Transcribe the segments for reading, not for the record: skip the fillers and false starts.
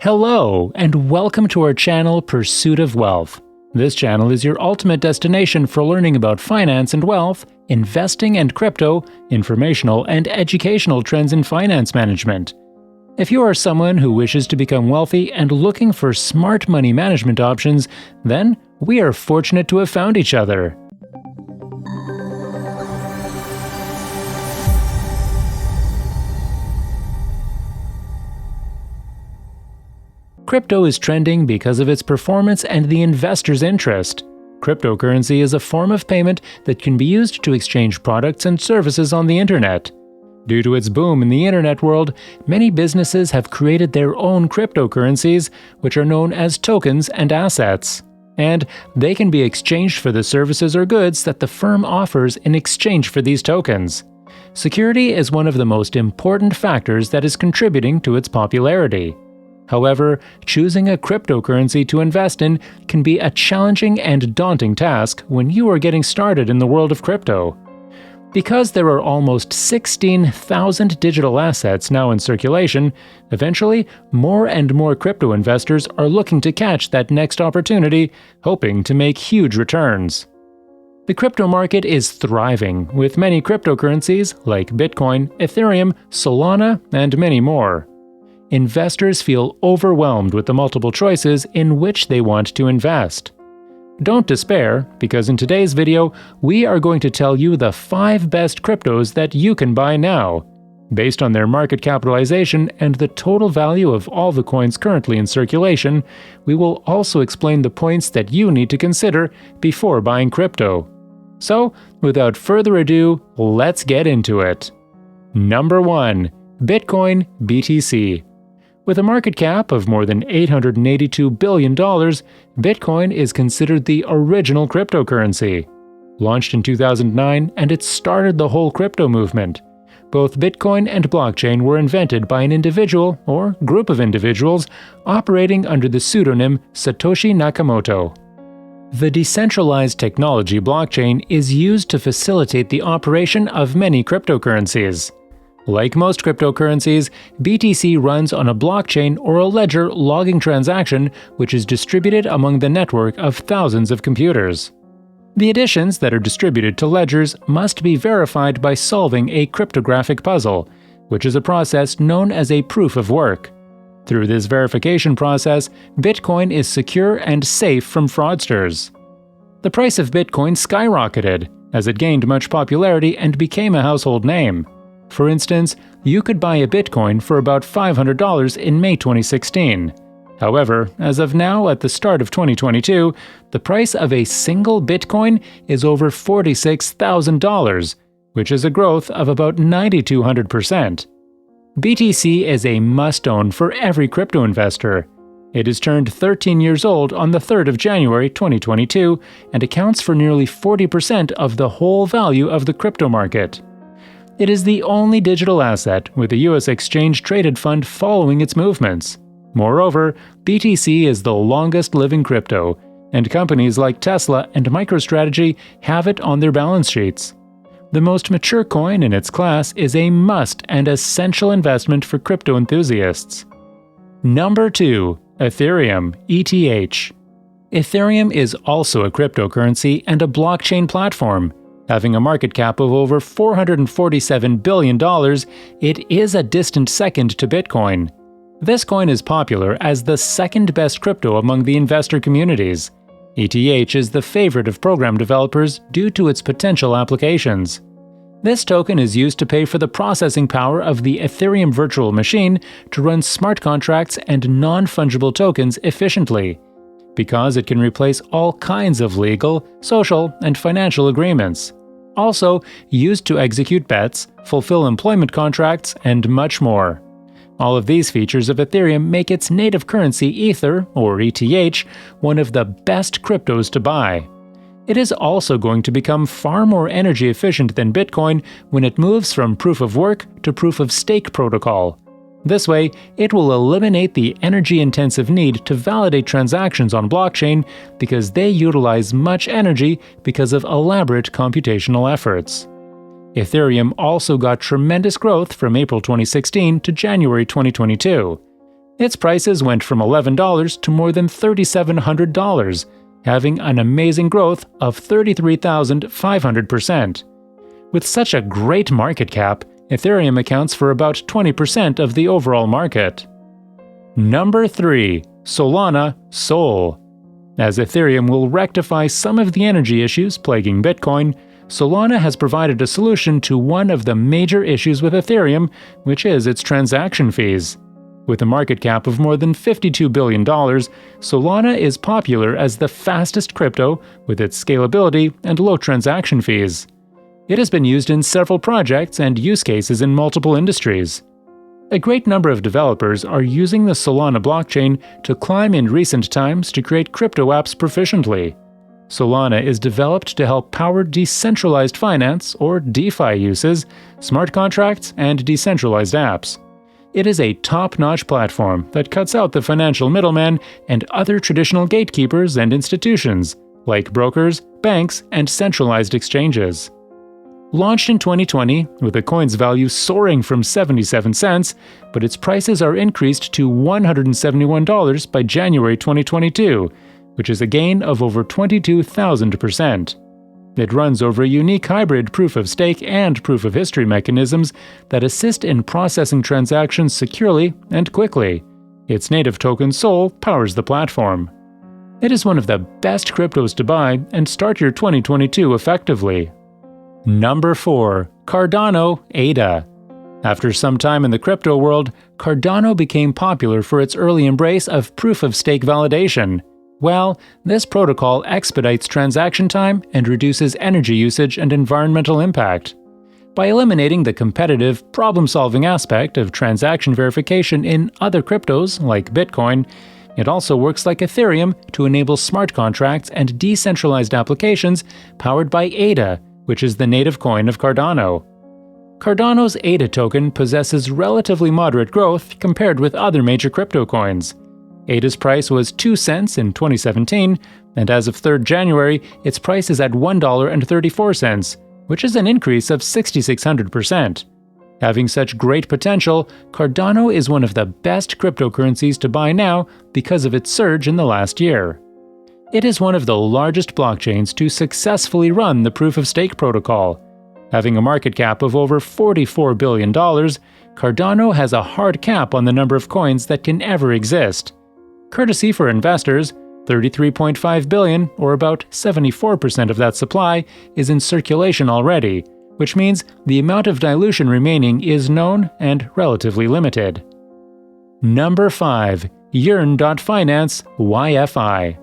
Hello, and welcome to our channel Pursuit of Wealth. This channel is your ultimate destination for learning about finance and wealth, investing and crypto, informational and educational trends in finance management. If you are someone who wishes to become wealthy and looking for smart money management options, then we are fortunate to have found each other. Crypto is trending because of its performance and the investor's interest. Cryptocurrency is a form of payment that can be used to exchange products and services on the internet. Due to its boom in the internet world, many businesses have created their own cryptocurrencies, which are known as tokens and assets. And they can be exchanged for the services or goods that the firm offers in exchange for these tokens. Security is one of the most important factors that is contributing to its popularity. However, choosing a cryptocurrency to invest in can be a challenging and daunting task when you are getting started in the world of crypto. Because there are almost 16,000 digital assets now in circulation, eventually more and more crypto investors are looking to catch that next opportunity, hoping to make huge returns. The crypto market is thriving, with many cryptocurrencies like Bitcoin, Ethereum, Solana, and many more. Investors feel overwhelmed with the multiple choices in which they want to invest. Don't despair, because in today's video, we are going to tell you the 5 best cryptos that you can buy now. Based on their market capitalization and the total value of all the coins currently in circulation, we will also explain the points that you need to consider before buying crypto. So, without further ado, let's get into it. Number 1. Bitcoin BTC. With a market cap of more than $882 billion, Bitcoin is considered the original cryptocurrency. Launched in 2009, and it started the whole crypto movement. Both Bitcoin and blockchain were invented by an individual or group of individuals operating under the pseudonym Satoshi Nakamoto. The decentralized technology blockchain is used to facilitate the operation of many cryptocurrencies. Like most cryptocurrencies, BTC runs on a blockchain or a ledger logging transaction which is distributed among the network of thousands of computers. The additions that are distributed to ledgers must be verified by solving a cryptographic puzzle, which is a process known as a proof of work. Through this verification process, Bitcoin is secure and safe from fraudsters. The price of Bitcoin skyrocketed as it gained much popularity and became a household name. For instance, you could buy a Bitcoin for about $500 in May 2016. However, as of now, at the start of 2022, the price of a single Bitcoin is over $46,000, which is a growth of about 9,200%. BTC is a must-own for every crypto investor. It is turned 13 years old on the 3rd of January 2022 and accounts for nearly 40% of the whole value of the crypto market. It is the only digital asset with a U.S. exchange-traded fund following its movements. Moreover, BTC is the longest-living crypto, and companies like Tesla and MicroStrategy have it on their balance sheets. The most mature coin in its class is a must and essential investment for crypto enthusiasts. Number 2. Ethereum ETH. Ethereum is also a cryptocurrency and a blockchain platform. Having a market cap of over $447 billion, it is a distant second to Bitcoin. This coin is popular as the second best crypto among the investor communities. ETH is the favorite of program developers due to its potential applications. This token is used to pay for the processing power of the Ethereum virtual machine to run smart contracts and non-fungible tokens efficiently, because it can replace all kinds of legal, social, and financial agreements. Also used to execute bets, fulfill employment contracts, and much more. All of these features of Ethereum make its native currency Ether, or ETH, one of the best cryptos to buy. It is also going to become far more energy efficient than Bitcoin when it moves from proof of work to proof of stake protocol. This way, it will eliminate the energy-intensive need to validate transactions on blockchain because they utilize much energy because of elaborate computational efforts. Ethereum also got tremendous growth from April 2016 to January 2022. Its prices went from $11 to more than $3,700, having an amazing growth of 33,500%. With such a great market cap, Ethereum accounts for about 20% of the overall market. Number 3. Solana Sol. As Ethereum will rectify some of the energy issues plaguing Bitcoin, Solana has provided a solution to one of the major issues with Ethereum, which is its transaction fees. With a market cap of more than $52 billion, Solana is popular as the fastest crypto with its scalability and low transaction fees. It has been used in several projects and use cases in multiple industries. A great number of developers are using the Solana blockchain to climb in recent times to create crypto apps proficiently. Solana is developed to help power decentralized finance, or DeFi uses, smart contracts, and decentralized apps. It is a top-notch platform that cuts out the financial middleman and other traditional gatekeepers and institutions, like brokers, banks, and centralized exchanges. Launched in 2020, with the coin's value soaring from 77 cents, but its prices are increased to $171 by January 2022, which is a gain of over 22,000%. It runs over a unique hybrid proof-of-stake and proof-of-history mechanisms that assist in processing transactions securely and quickly. Its native token Sol powers the platform. It is one of the best cryptos to buy and start your 2022 effectively. Number 4. Cardano ADA. After some time in the crypto world, Cardano became popular for its early embrace of proof-of-stake validation. Well, this protocol expedites transaction time and reduces energy usage and environmental impact. By eliminating the competitive, problem-solving aspect of transaction verification in other cryptos like Bitcoin, it also works like Ethereum to enable smart contracts and decentralized applications powered by ADA, which is the native coin of Cardano. Cardano's ADA token possesses relatively moderate growth compared with other major crypto coins. ADA's price was 2 cents in 2017, and as of 3rd January, its price is at $1.34, which is an increase of 6,600%. Having such great potential, Cardano is one of the best cryptocurrencies to buy now because of its surge in the last year. It is one of the largest blockchains to successfully run the proof-of-stake protocol. Having a market cap of over $44 billion, Cardano has a hard cap on the number of coins that can ever exist. Courtesy for investors, 33.5 billion, or about 74% of that supply, is in circulation already, which means the amount of dilution remaining is known and relatively limited. Number 5. Yearn.finance YFI.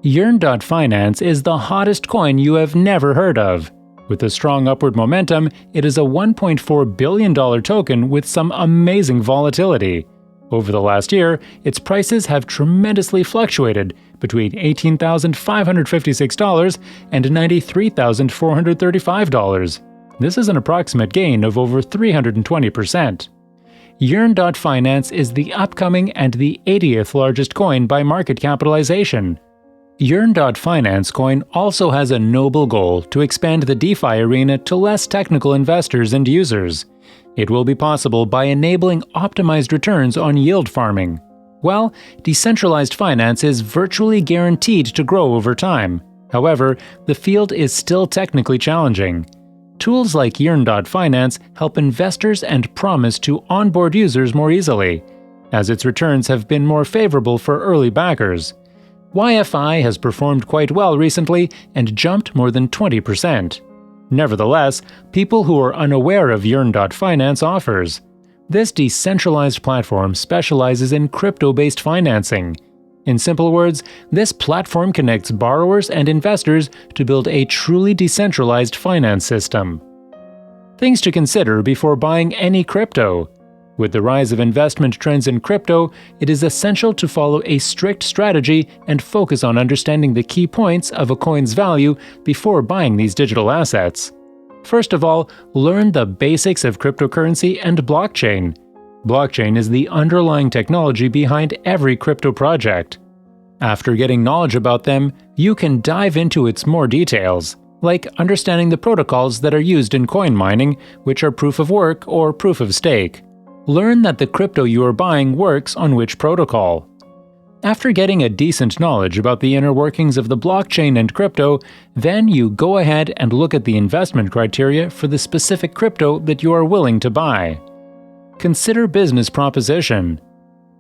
Yearn.finance is the hottest coin you have never heard of. With a strong upward momentum, it is a $1.4 billion token with some amazing volatility. Over the last year, its prices have tremendously fluctuated between $18,556 and $93,435. This is an approximate gain of over 320%. Yearn.finance is the upcoming and the 80th largest coin by market capitalization. Yearn.finance coin also has a noble goal to expand the DeFi arena to less technical investors and users. It will be possible by enabling optimized returns on yield farming. Well, decentralized finance is virtually guaranteed to grow over time. However, the field is still technically challenging. Tools like Yearn.finance help investors and promise to onboard users more easily, as its returns have been more favorable for early backers. YFI has performed quite well recently and jumped more than 20%. Nevertheless, people who are unaware of Yearn.finance offers. This decentralized platform specializes in crypto-based financing. In simple words, this platform connects borrowers and investors to build a truly decentralized finance system. Things to consider before buying any crypto. With the rise of investment trends in crypto, it is essential to follow a strict strategy and focus on understanding the key points of a coin's value before buying these digital assets. First of all, learn the basics of cryptocurrency and blockchain. Blockchain is the underlying technology behind every crypto project. After getting knowledge about them, you can dive into its more details, like understanding the protocols that are used in coin mining, which are proof of work or proof of stake. Learn that the crypto you are buying works on which protocol. After getting a decent knowledge about the inner workings of the blockchain and crypto, then you go ahead and look at the investment criteria for the specific crypto that you are willing to buy. Consider business proposition.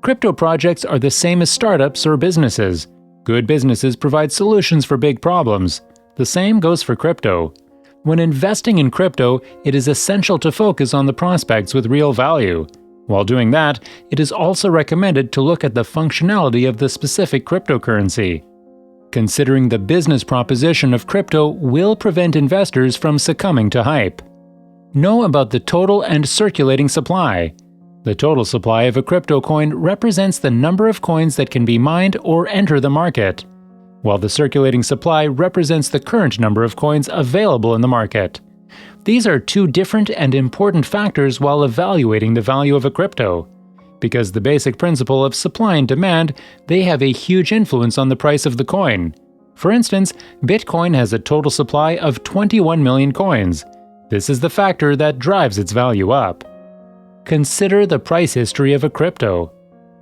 Crypto projects are the same as startups or businesses. Good businesses provide solutions for big problems. The same goes for crypto. When investing in crypto, it is essential to focus on the prospects with real value. While doing that, it is also recommended to look at the functionality of the specific cryptocurrency. Considering the business proposition of crypto will prevent investors from succumbing to hype. Know about the total and circulating supply. The total supply of a crypto coin represents the number of coins that can be mined or enter the market, while the circulating supply represents the current number of coins available in the market. These are two different and important factors while evaluating the value of a crypto. Because the basic principle of supply and demand, they have a huge influence on the price of the coin. For instance, Bitcoin has a total supply of 21 million coins. This is the factor that drives its value up. Consider the price history of a crypto.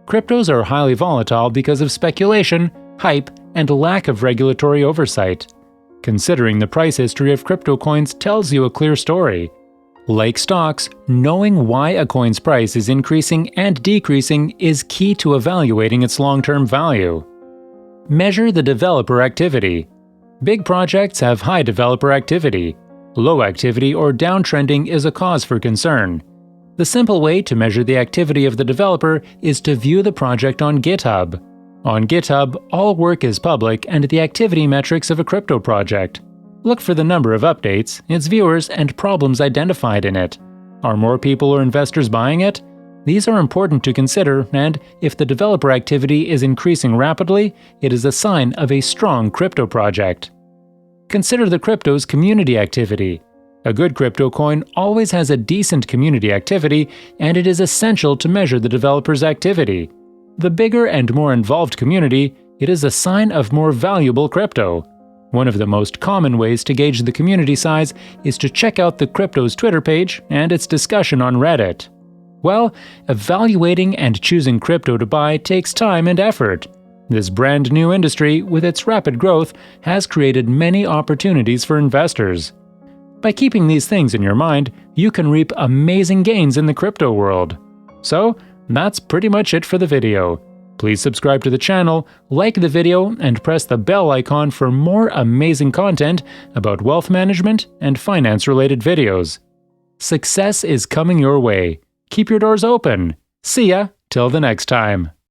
Cryptos are highly volatile because of speculation, hype, and lack of regulatory oversight. Considering the price history of crypto coins tells you a clear story. Like stocks, knowing why a coin's price is increasing and decreasing is key to evaluating its long-term value. Measure the developer activity. Big projects have high developer activity. Low activity or downtrending is a cause for concern. The simple way to measure the activity of the developer is to view the project on GitHub. On GitHub, all work is public and the activity metrics of a crypto project. Look for the number of updates, its viewers, and problems identified in it. Are more people or investors buying it? These are important to consider, and if the developer activity is increasing rapidly, it is a sign of a strong crypto project. Consider the crypto's community activity. A good crypto coin always has a decent community activity, and it is essential to measure the developer's activity. The bigger and more involved community, it is a sign of more valuable crypto. One of the most common ways to gauge the community size is to check out the crypto's Twitter page and its discussion on Reddit. Well, evaluating and choosing crypto to buy takes time and effort. This brand new industry, with its rapid growth, has created many opportunities for investors. By keeping these things in your mind, you can reap amazing gains in the crypto world. So, that's pretty much it for the video. Please subscribe to the channel, like the video, and press the bell icon for more amazing content about wealth management and finance-related videos. Success is coming your way. Keep your doors open. See ya till the next time.